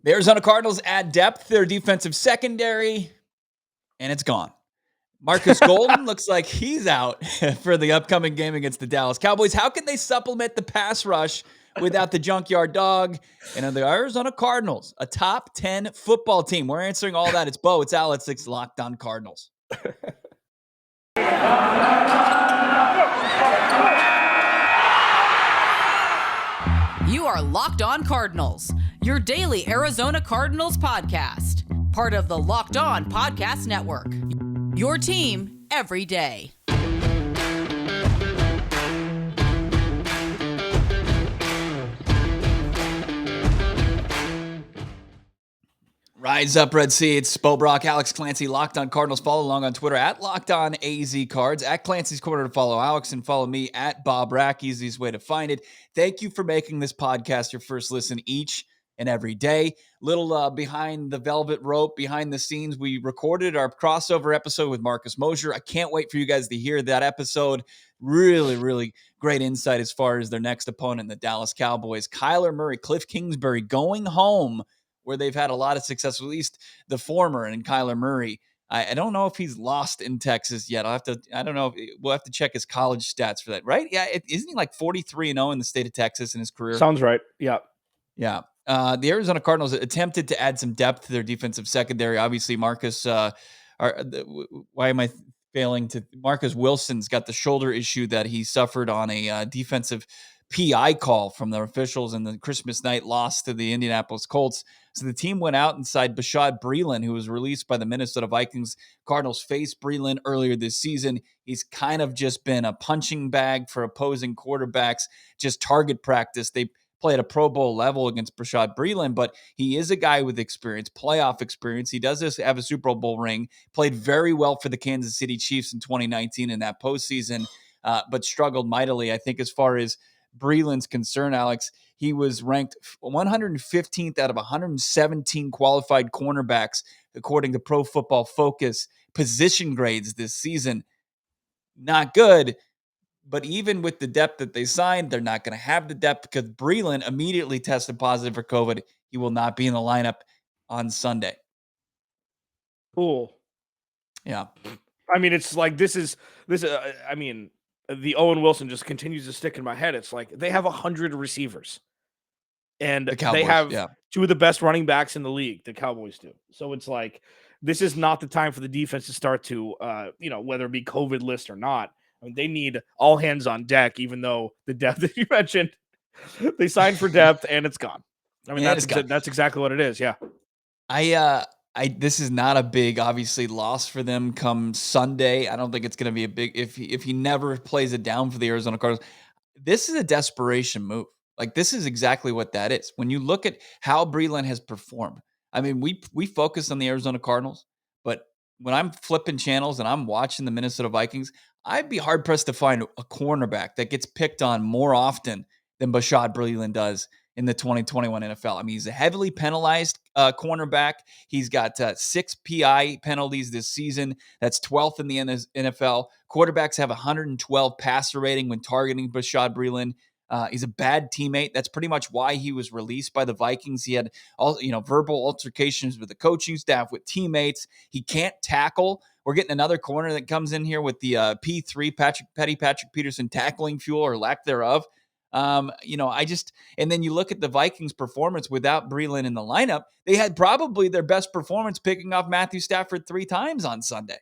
The Arizona Cardinals add depth to their defensive secondary, and it's gone. Markus Golden looks like he's out for the upcoming game against the Dallas Cowboys. How can they supplement the pass rush without the junkyard dog? And the Arizona Cardinals, a top 10 football team. We're answering all that. It's Bo, it's Alex, it's Locked On Cardinals. You are Locked On Cardinals, your daily Arizona Cardinals podcast. Part of the Locked On Podcast Network. Your team every day. Rise up, Red Sea. It's Bo, Brack, Alex Clancy, Locked On Cardinals. Follow along on Twitter at Locked On AZCards, at Clancy's Corner to follow Alex, and follow me at Bob Brack. Easiest way to find it. Thank you for making this podcast your first listen each and every day. Little behind the velvet rope, behind the scenes, we recorded our crossover episode with Marcus Mosher. I can't wait for you guys to hear that episode. Really, really great insight as far as their next opponent, the Dallas Cowboys. Kyler Murray, Cliff Kingsbury going home, where they've had a lot of success, at least the former, and Kyler Murray. I don't know if he's lost in Texas yet. I don't know. We'll have to check his college stats for that, right? Yeah, isn't he like 43-0 in the state of Texas in his career? Sounds right. Yeah. Yeah. The Arizona Cardinals attempted to add some depth to their defensive secondary. Obviously, Marcus Wilson's got the shoulder issue that he suffered on a defensive PI call from the officials in the Christmas night loss to the Indianapolis Colts. So the team went out inside Bashaud Breeland, who was released by the Minnesota Vikings. Cardinals faced Breeland earlier this season. He's kind of just been a punching bag for opposing quarterbacks, just target practice. They play at a Pro Bowl level against Bashaud Breeland, but he is a guy with experience, playoff experience. He does have a Super Bowl ring, played very well for the Kansas City Chiefs in 2019 in that postseason, but struggled mightily. I think as far as Breeland's concerned, Alex, he was ranked 115th out of 117 qualified cornerbacks, according to Pro Football Focus position grades this season. Not good. But even with the depth that they signed, they're not going to have the depth because Breeland immediately tested positive for COVID. He will not be in the lineup on Sunday. Cool. Yeah. I mean, it's like I mean, the Owen Wilson just continues to stick in my head. It's like they have 100 receivers. And The Cowboys, they have yeah. two of the best running backs in the league, the Cowboys do. So it's like, this is not the time for the defense to start to, whether it be COVID list or not. I mean, they need all hands on deck, even though the depth that you mentioned, they signed for depth and it's gone. I mean, that's exactly what it is. Yeah. This is not a big, obviously, loss for them come Sunday. I don't think it's going to be a big, if he never plays it down for the Arizona Cardinals. This is a desperation move. Like, this is exactly what that is. When you look at how Breeland has performed, I mean, we focus on the Arizona Cardinals, but when I'm flipping channels and I'm watching the Minnesota Vikings, I'd be hard-pressed to find a cornerback that gets picked on more often than Bashaud Breeland does in the 2021 NFL. I mean, he's a heavily penalized cornerback. He's got 6 PI penalties this season. That's 12th in the NFL. Quarterbacks have 112 passer rating when targeting Bashaud Breeland. He's a bad teammate. That's pretty much why he was released by the Vikings. He had verbal altercations with the coaching staff, with teammates. He can't tackle. We're getting another corner that comes in here with the P3 Patrick Peterson tackling fuel or lack thereof. And then you look at the Vikings' performance without Breeland in the lineup. They had probably their best performance picking off Matthew Stafford 3 times on Sunday.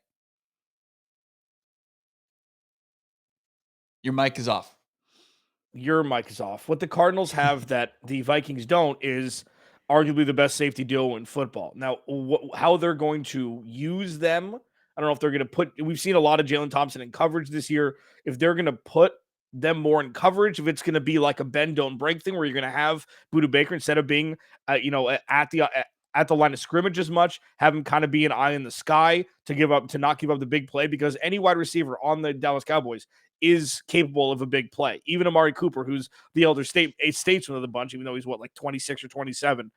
Your mic is off. Your mic is off. What the Cardinals have that the Vikings don't is arguably the best safety duo in football. Now, how they're going to use them, I don't know if they're going to we've seen a lot of Jalen Thompson in coverage this year. If they're going to put them more in coverage, if it's going to be like a bend, don't break thing where you're going to have Budda Baker instead of being, at the line of scrimmage as much, have him kind of be an eye in the sky to not give up the big play, because any wide receiver on the Dallas Cowboys is capable of a big play. Even Amari Cooper, who's the elder statesman of the bunch, even though he's 26 or 27.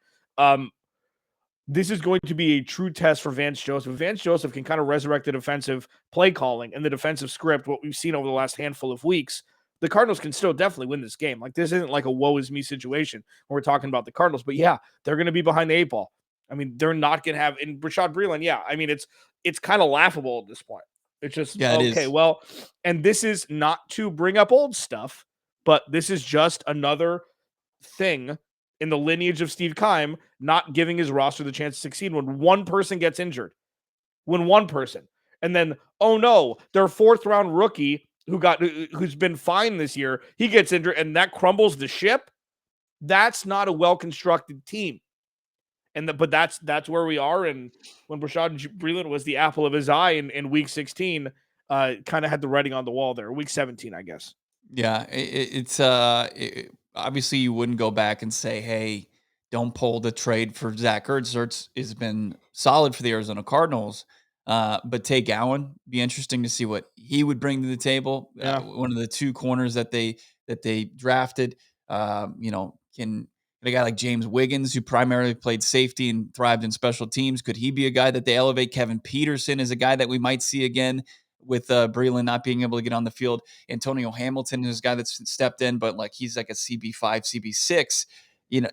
This is going to be a true test for Vance Joseph. Vance Joseph can kind of resurrect the defensive play calling and the defensive script, what we've seen over the last handful of weeks. the Cardinals can still definitely win this game. Like, this isn't like a woe is me situation when we're talking about the Cardinals, but yeah, they're going to be behind the 8 ball. I mean, they're not going to have in Rashad Breeland. Yeah. I mean, it's kind of laughable at this point. It's just, Yeah, it okay, is. well, and this is not to bring up old stuff, but this is just another thing in the lineage of Steve Keim not giving his roster the chance to succeed when one person gets injured. And then, oh no, their 4th-round rookie who's been fine this year, he gets injured, and that crumbles the ship. That's not a well-constructed team. But that's where we are. And when Rashad Breeland was the apple of his eye in week 16, kind of had the writing on the wall there. Week 17, I guess. Yeah, it's obviously you wouldn't go back and say, "Hey, don't pull the trade for Zach Ertz." Ertz has been solid for the Arizona Cardinals, but Tate Gowan, be interesting to see what he would bring to the table. Yeah. One of the 2 corners that they drafted, can a guy like James Wiggins, who primarily played safety and thrived in special teams, could he be a guy that they elevate? Kevin Peterson is a guy that we might see again with Breeland not being able to get on the field. Antonio Hamilton is a guy that's stepped in, but like he's like a CB5, CB6,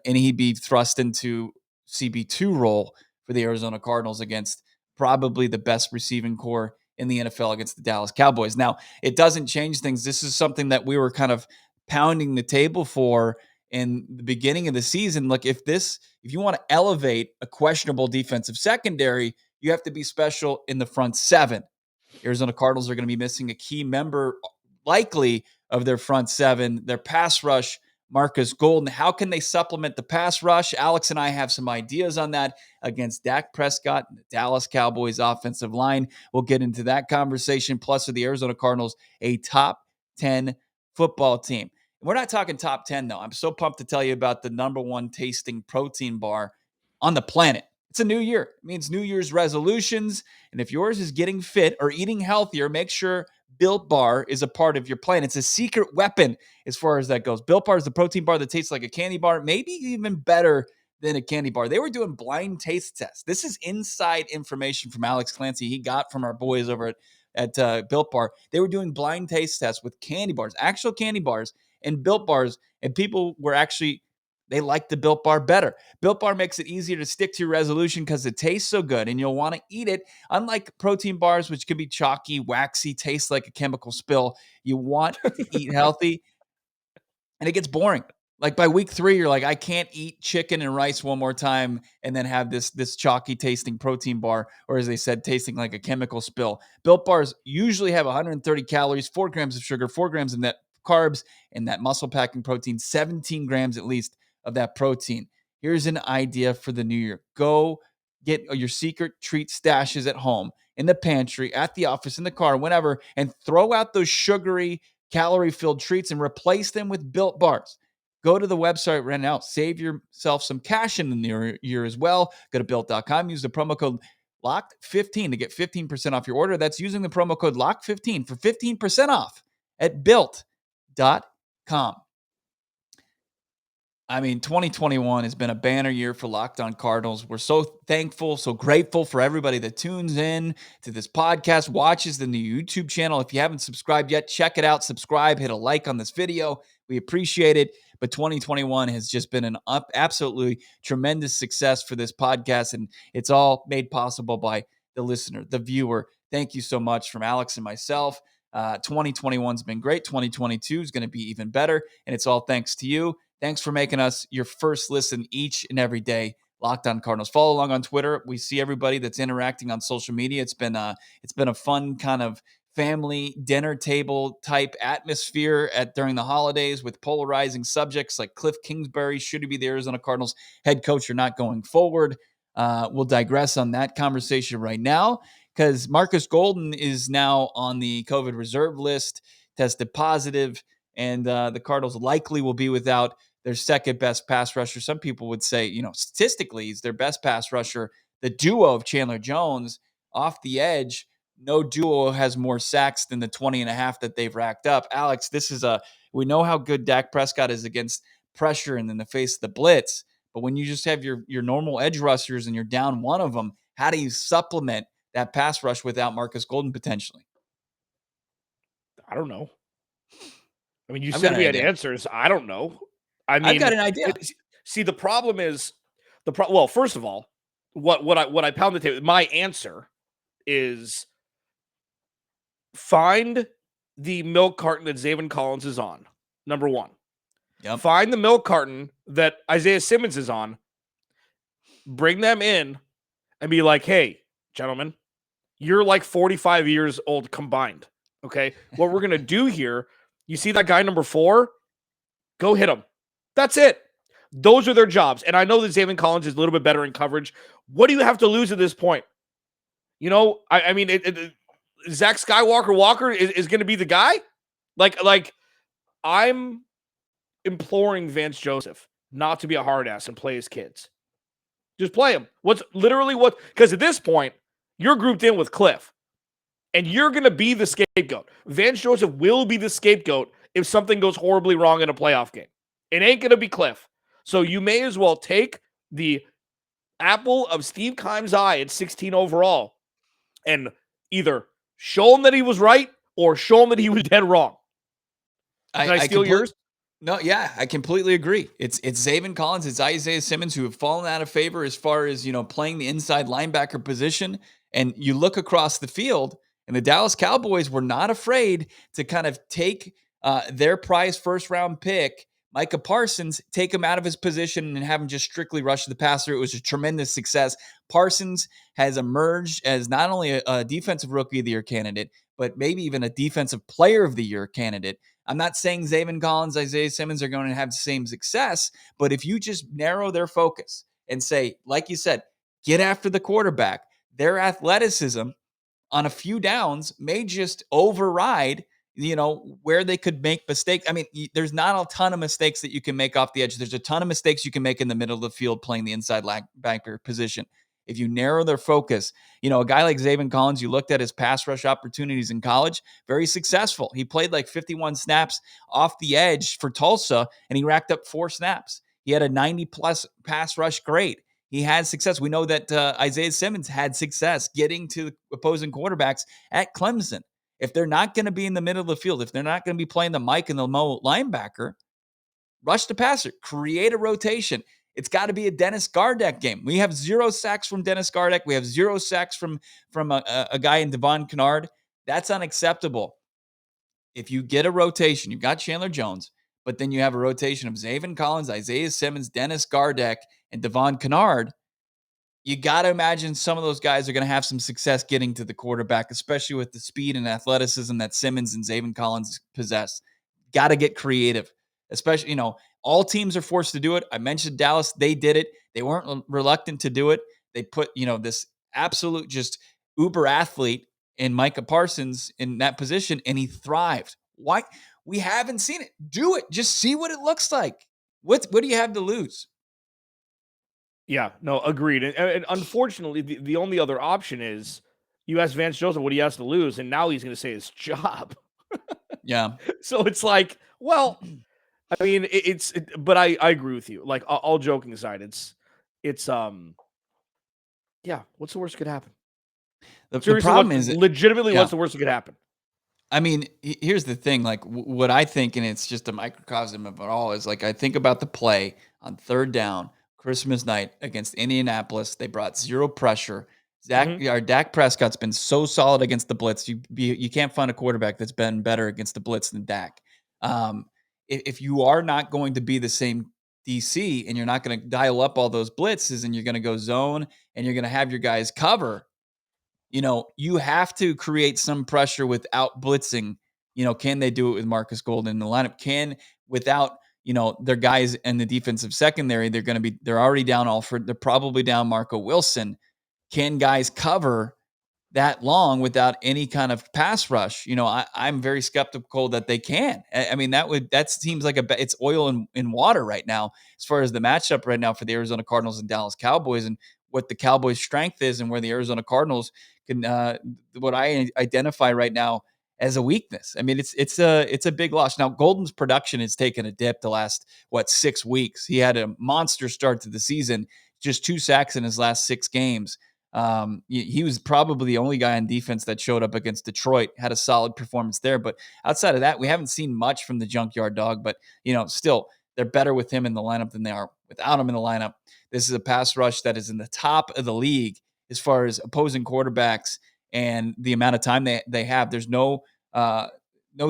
and he'd be thrust into CB2 role for the Arizona Cardinals against probably the best receiving core in the NFL against the Dallas Cowboys. Now, it doesn't change things. This is something that we were kind of pounding the table for in the beginning of the season. Look, if you want to elevate a questionable defensive secondary, you have to be special in the front 7. Arizona Cardinals are going to be missing a key member, likely, of their front 7, their pass rush, Markus Golden. How can they supplement the pass rush? Alex and I have some ideas on that against Dak Prescott and the Dallas Cowboys offensive line. We'll get into that conversation. Plus, are the Arizona Cardinals a top 10 football team? We're not talking top 10, though. I'm so pumped to tell you about the number 1 tasting protein bar on the planet. It's a new year. It means New Year's resolutions. And if yours is getting fit or eating healthier, make sure Built Bar is a part of your plan. It's a secret weapon as far as that goes. Built Bar is the protein bar that tastes like a candy bar, maybe even better than a candy bar. They were doing blind taste tests. This is inside information from Alex Clancy he got from our boys over at Built Bar. They were doing blind taste tests with candy bars, actual candy bars and Built Bars, and people were actually they like the Built Bar better. Built Bar makes it easier to stick to your resolution because it tastes so good and you'll want to eat it. Unlike protein bars, which can be chalky, waxy, taste like a chemical spill, you want to eat healthy and it gets boring. Like by week 3, you're like, I can't eat chicken and rice one more time and then have this chalky tasting protein bar, or as they said, tasting like a chemical spill. Built Bars usually have 130 calories, 4 grams of sugar, 4 grams of net carbs, and that muscle packing protein, 17 grams at least of that protein. Here's an idea for the new year. Go get your secret treat stashes at home, in the pantry, at the office, in the car, whenever, and throw out those sugary, calorie-filled treats and replace them with Built Bars. Go to the website right now. Save yourself some cash in the new year as well. Go to built.com. Use the promo code LOCKED15 to get 15% off your order. That's using the promo code LOCKED15 for 15% off at built.com. I mean, 2021 has been a banner year for Locked On Cardinals. We're so thankful, so grateful for everybody that tunes in to this podcast, watches the new YouTube channel. If you haven't subscribed yet, check it out. Subscribe, hit a like on this video. We appreciate it. But 2021 has just been an absolutely tremendous success for this podcast, and it's all made possible by the listener, the viewer. Thank you so much from Alex and myself. 2021's been great. 2022 is going to be even better, and it's all thanks to you. Thanks for making us your first listen each and every day. Locked On Cardinals. Follow along on Twitter. We see everybody that's interacting on social media. It's been a fun kind of family dinner table type atmosphere during the holidays with polarizing subjects like Cliff Kingsbury. Should he be the Arizona Cardinals head coach or not going forward? We'll digress on that conversation right now because Markus Golden is now on the COVID reserve list, tested positive, and the Cardinals likely will be without their second best pass rusher. Some people would say, statistically, he's their best pass rusher. The duo of Chandler Jones off the edge, no duo has more sacks than the 20 and a half that they've racked up. Alex, we know how good Dak Prescott is against pressure and in the face of the blitz. But when you just have your normal edge rushers and you're down one of them, how do you supplement that pass rush without Markus Golden potentially? I don't know. I mean, you I've got said an we had idea. answers. I don't know. I I've mean, got an idea. see, the problem is well, first of all, what I pound the table. My answer is find the milk carton that Zaven Collins is on. Number one, Yep. find the milk carton that Isaiah Simmons is on. Bring them in and be like, hey, gentlemen, you're like 45 years old combined. Okay. What we're going to do here, you see that guy number 4? Go hit him. That's it. Those are their jobs. And I know that Zaven Collins is a little bit better in coverage. What do you have to lose at this point? You know, I mean, Zach Skywalker Walker is going to be the guy. Like I'm imploring Vance Joseph not to be a hard ass and play his kids. Just play him. Because at this point, you're grouped in with Cliff. And you're going to be the scapegoat. Vance Joseph will be the scapegoat if something goes horribly wrong in a playoff game. It ain't going to be Cliff. So you may as well take the apple of Steve Keim's eye at 16 overall and either show him that he was right or show him that he was dead wrong. Can I steal yours? No, yeah, I completely agree. It's Zaven Collins, it's Isaiah Simmons who have fallen out of favor as far as, playing the inside linebacker position. And you look across the field, and the Dallas Cowboys were not afraid to kind of take their prized first-round pick, Micah Parsons, take him out of his position and have him just strictly rush the passer. It was a tremendous success. Parsons has emerged as not only a defensive rookie of the year candidate, but maybe even a defensive player of the year candidate. I'm not saying Zaven Collins, Isaiah Simmons are going to have the same success, but if you just narrow their focus and say, like you said, get after the quarterback, their athleticism on a few downs may just override, where they could make mistakes. I mean, there's not a ton of mistakes that you can make off the edge. There's a ton of mistakes you can make in the middle of the field playing the inside linebacker position. If you narrow their focus, a guy like Zaven Collins, you looked at his pass rush opportunities in college, very successful. He played like 51 snaps off the edge for Tulsa, and he racked up 4 snaps. He had a 90-plus pass rush grade. He had success. We know that Isaiah Simmons had success getting to opposing quarterbacks at Clemson. If they're not going to be in the middle of the field, if they're not going to be playing the Mike and the Mo linebacker, rush the passer, create a rotation. It's got to be a Dennis Gardeck game. We have 0 sacks from Dennis Gardeck. We have 0 sacks from a guy in Devon Kennard. That's unacceptable. If you get a rotation, you've got Chandler Jones, but then you have a rotation of Zaven Collins, Isaiah Simmons, Dennis Gardeck, and Devon Kennard, you got to imagine some of those guys are going to have some success getting to the quarterback, especially with the speed and athleticism that Simmons and Zaven Collins possess. Got to get creative, especially, all teams are forced to do it. I mentioned Dallas. They did it. They weren't reluctant to do it. They put, this absolute just uber athlete in Micah Parsons in that position, and he thrived. Why? We haven't seen it. Do it. Just see what it looks like. What do you have to lose? Yeah, no, agreed. And unfortunately, the only other option is you ask Vance Joseph what he has to lose, and now he's going to say his job. Yeah. So it's like, well, I mean, but I agree with you. Like, all joking aside, yeah, what's the worst that could happen? The problem is, legitimately, what's the worst that could happen? I mean, here's the thing. Like, what I think, and it's just a microcosm of it all, is like I think about the play on 3rd down, Christmas night against Indianapolis. They brought 0 pressure. Dak Prescott's been so solid against the blitz. You can't find a quarterback that's been better against the blitz than Dak. If you are not going to be the same DC and you're not going to dial up all those blitzes and you're going to go zone and you're going to have your guys cover, you have to create some pressure without blitzing. Can they do it with Markus Golden in the lineup? Without, their guys in the defensive secondary, they're already down Alfred. They're probably down Marco Wilson. Can guys cover that long without any kind of pass rush? I'm very skeptical that they can. I mean, that seems like it's oil in water right now, as far as the matchup right now for the Arizona Cardinals and Dallas Cowboys, and what the Cowboys' strength is and where the Arizona Cardinals can, what I identify right now as a weakness. I mean, it's a big loss. Now, Golden's production has taken a dip the last, 6 weeks. He had a monster start to the season, just 2 sacks in his last 6 games. He was probably the only guy on defense that showed up against Detroit, had a solid performance there. But outside of that, we haven't seen much from the junkyard dog. But, still, they're better with him in the lineup than they are without him in the lineup. This is a pass rush that is in the top of the league as far as opposing quarterbacks and the amount of time they have. There's no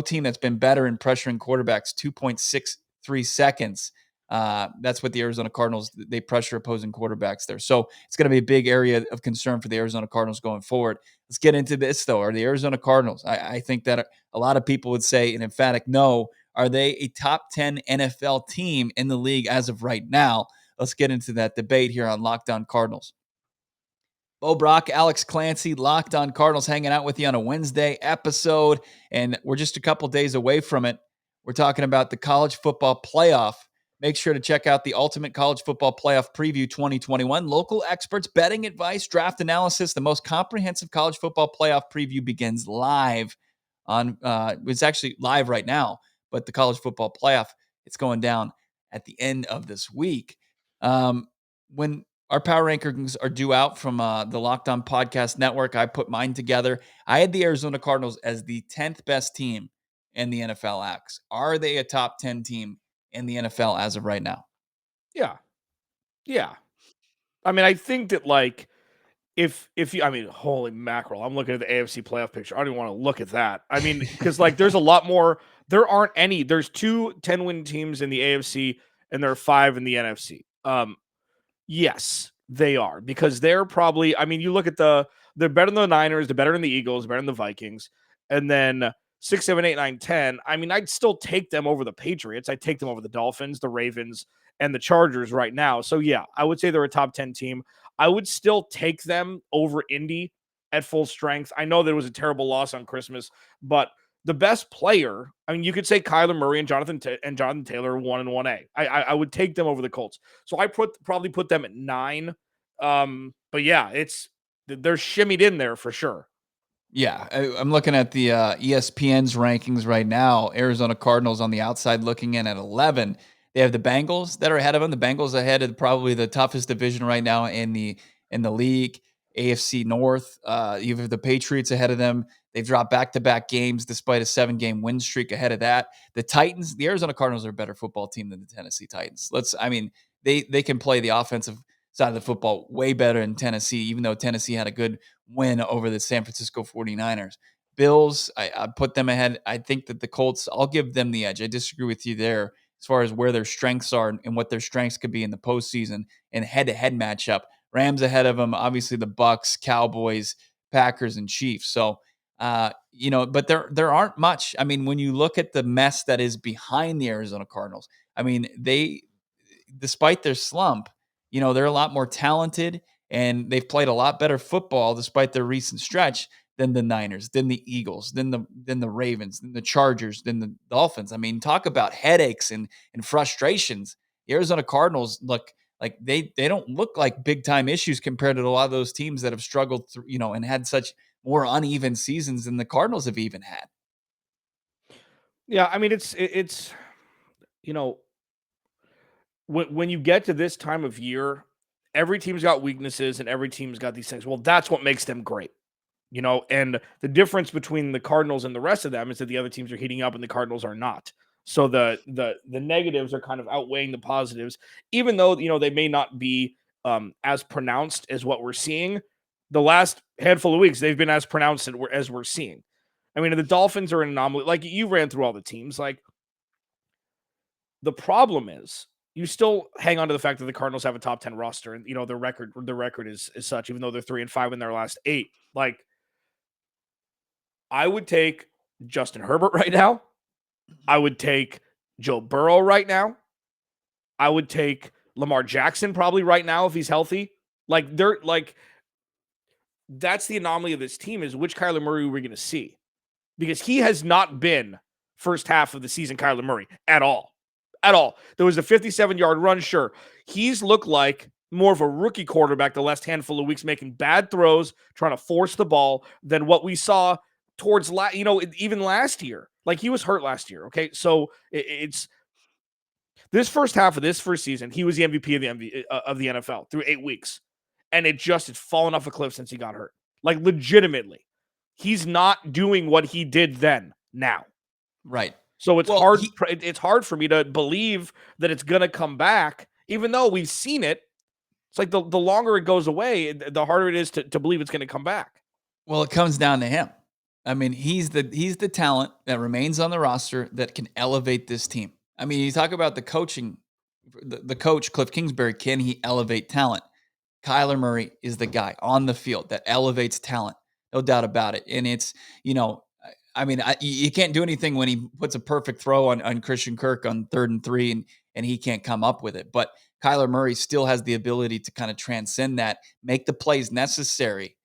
team that's been better in pressuring quarterbacks, 2.63 seconds. That's what the Arizona Cardinals, they pressure opposing quarterbacks there. So it's going to be a big area of concern for the Arizona Cardinals going forward. Let's get into this, though. Are the Arizona Cardinals, I think that a lot of people would say an emphatic no. Are they a top 10 NFL team in the league as of right now? Let's get into that debate here on Locked On Cardinals. Brack, Alex Clancy, Locked On Cardinals, hanging out with you on a Wednesday episode, and we're just a couple days away from it. We're talking about the college football playoff. Make sure to check out the Ultimate College Football Playoff Preview 2021. Local experts, betting advice, draft analysis. The most comprehensive college football playoff preview begins live on. It's actually live right now, but the college football playoff, it's going down at the end of this week. When our power rankings are due out from the Locked On Podcast Network, I put mine together. I had the Arizona Cardinals as the 10th best team in the NFL X. Are they a top 10 team in the NFL as of right now? Yeah. I mean, I think that if you, I mean, holy mackerel, I'm looking at the AFC playoff picture. I don't even want to look at that. I mean, because there's a lot more. There aren't any. There's 2 10-win teams in the AFC, and there are 5 in the NFC. Yes, they are, because they're probably. I mean, you look at they're better than the Niners, they're better than the Eagles, better than the Vikings, and then 6, 7, 8, 9, 10. I mean, I'd still take them over the Patriots. I'd take them over the Dolphins, the Ravens, and the Chargers right now. So yeah, I would say they're a top 10 team. I would still take them over Indy at full strength. I know there was a terrible loss on Christmas, but the best player, I mean, you could say Kyler Murray and Jonathan Taylor 1 and 1A. I would take them over the Colts. So I probably put them at 9. But yeah, they're shimmied in there for sure. Yeah, I'm looking at the ESPN's rankings right now. Arizona Cardinals on the outside looking in at 11. They have the Bengals that are ahead of them. The Bengals ahead of probably the toughest division right now in the league, AFC North. You have the Patriots ahead of them. They've dropped back-to-back games despite a 7-game win streak ahead of that. The Titans, the Arizona Cardinals are a better football team than the Tennessee Titans. They can play the offensive side of the football way better in Tennessee, even though Tennessee had a good win over the San Francisco 49ers. Bills, I put them ahead. I think that the Colts, I'll give them the edge. I disagree with you there as far as where their strengths are and what their strengths could be in the postseason and head-to-head matchup. Rams ahead of them, obviously the Bucks, Cowboys, Packers, and Chiefs. So, but there aren't much. I mean, when you look at the mess that is behind the Arizona Cardinals, I mean, despite their slump, they're a lot more talented and they've played a lot better football despite their recent stretch than the Niners, than the Eagles, than the Ravens, than the Chargers, than the Dolphins. I mean, talk about headaches and frustrations. The Arizona Cardinals look like they don't look like big time issues compared to a lot of those teams that have struggled through, and had such more uneven seasons than the Cardinals have even had. Yeah, I mean, it's when you get to this time of year, every team's got weaknesses and every team's got these things. Well, that's what makes them great. And the difference between the Cardinals and the rest of them is that the other teams are heating up and the Cardinals are not. So the negatives are kind of outweighing the positives, even though, they may not be as pronounced as what we're seeing. The last handful of weeks, they've been as pronounced as we're seeing. I mean, the Dolphins are an anomaly. Like, you ran through all the teams. Like, the problem is you still hang on to the fact that the Cardinals have a top 10 roster, and their record is such, even though they're 3-5 in their last 8. Like, I would take Justin Herbert right now. I would take Joe Burrow right now. I would take Lamar Jackson probably right now if he's healthy. That's the anomaly of this team, is which Kyler Murray we're going to see, because he has not been first half of the season Kyler Murray at all. There was a 57-yard run, sure. He's looked like more of a rookie quarterback the last handful of weeks, making bad throws, trying to force the ball, than what we saw towards even last year. Like, he was hurt last year, okay? So it's this first half of this first season, he was the MVP of the NFL through 8 weeks. and it's fallen off a cliff since he got hurt. Like, legitimately. He's not doing what he did then now. Right. So it's hard for me to believe that it's going to come back, even though we've seen it. It's like the longer it goes away, the harder it is to believe it's going to come back. Well, it comes down to him. I mean, he's the talent that remains on the roster that can elevate this team. I mean, you talk about the coaching, the coach, Cliff Kingsbury, can he elevate talent? Kyler Murray is the guy on the field that elevates talent. No doubt about it. And it's, I mean, you can't do anything when he puts a perfect throw on Christian Kirk on 3rd and 3 and he can't come up with it. But Kyler Murray still has the ability to kind of transcend that, make the plays necessary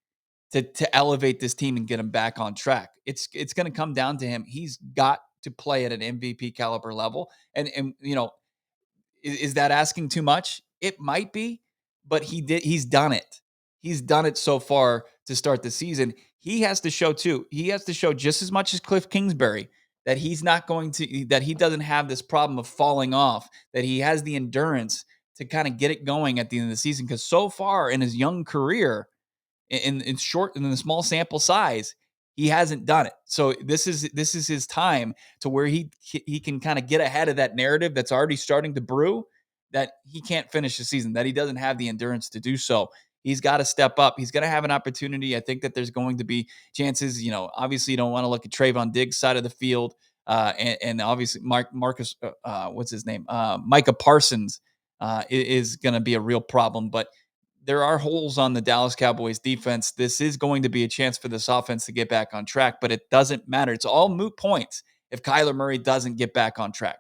to elevate this team and get him back on track. It's going to come down to him. He's got to play at an MVP caliber level. And is that asking too much? It might be, but he's done it. He's done it so far to start the season. He has to show too. He has to show just as much as Cliff Kingsbury that that he doesn't have this problem of falling off, that he has the endurance to kind of get it going at the end of the season. Because so far in his young career, in the small sample size, he hasn't done it. So this is his time to where he can kind of get ahead of that narrative that's already starting to brew, that he can't finish the season, that he doesn't have the endurance to do so. He's got to step up. He's going to have an opportunity. I think that there's going to be chances. Obviously you don't want to look at Trayvon Diggs' side of the field, and obviously Marcus, what's his name, Micah Parsons is going to be a real problem, but there are holes on the Dallas Cowboys defense. This is going to be a chance for this offense to get back on track, but it doesn't matter. It's all moot points if Kyler Murray doesn't get back on track.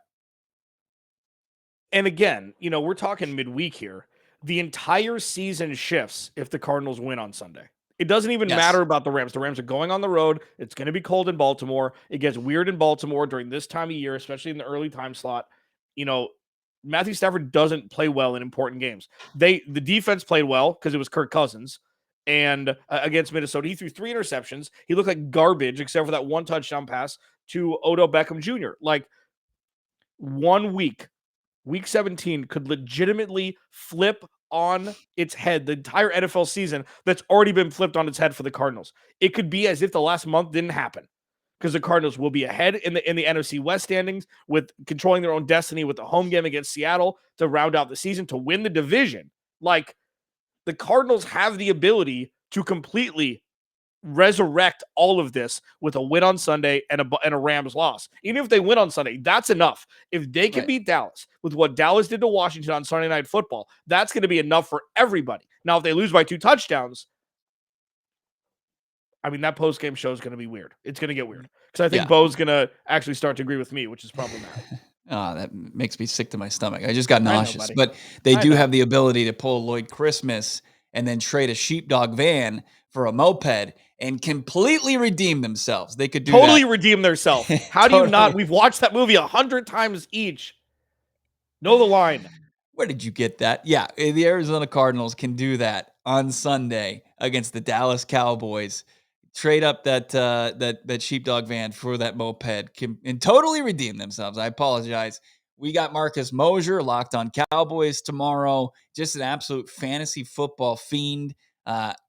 And again, we're talking midweek here. The entire season shifts if the Cardinals win on Sunday. It doesn't even matter about the Rams. The Rams are going on the road. It's going to be cold in Baltimore. It gets weird in Baltimore during this time of year, especially in the early time slot. Matthew Stafford doesn't play well in important games. The defense played well because it was Kirk Cousins, and against Minnesota, he threw 3 interceptions. He looked like garbage except for that one touchdown pass to Odell Beckham Jr. Like, 1 week, week 17, could legitimately flip on its head the entire NFL season that's already been flipped on its head for the Cardinals. It could be as if the last month didn't happen, because the Cardinals will be ahead in the NFC West standings, with controlling their own destiny with the home game against Seattle to round out the season to win the division. Like, the Cardinals have the ability to completely resurrect all of this with a win on Sunday and a Rams loss. Even if they win on Sunday, that's enough. If they can beat Dallas with what Dallas did to Washington on Sunday Night Football, that's going to be enough for everybody. Now, if they lose by 2 touchdowns, I mean, that post-game show is going to be weird. It's going to get weird, because I think Bo's going to actually start to agree with me, which is problematic. That makes me sick to my stomach. I just got nauseous. But they do have the ability to pull Lloyd Christmas and then trade a sheepdog van for a moped and completely redeem themselves. They could totally redeem themselves. How do you not? We've watched that movie 100 times each. Know the line. Where did you get that? Yeah, the Arizona Cardinals can do that on Sunday against the Dallas Cowboys. Trade up that sheepdog van for that moped and totally redeem themselves. I apologize. We got Marcus Mosher, Locked On Cowboys tomorrow. Just an absolute fantasy football fiend.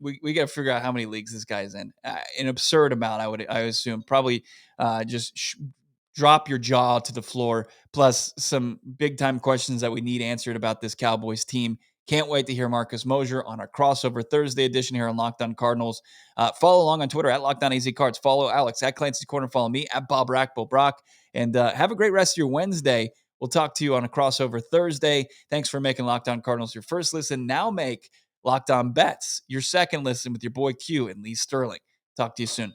We got to figure out how many leagues this guy's in. An absurd amount, I assume. Probably just drop your jaw to the floor. Plus some big time questions that we need answered about this Cowboys team. Can't wait to hear Markus Mosher on our crossover Thursday edition here on Locked On Cardinals. Follow along on Twitter at Locked On AZCards. Follow Alex at Clancy's Corner. Follow me at Bob Brock. And have a great rest of your Wednesday. We'll talk to you on a crossover Thursday. Thanks for making Locked On Cardinals your first listen. Now make Locked On Bets your second listen with your boy Q and Lee Sterling. Talk to you soon.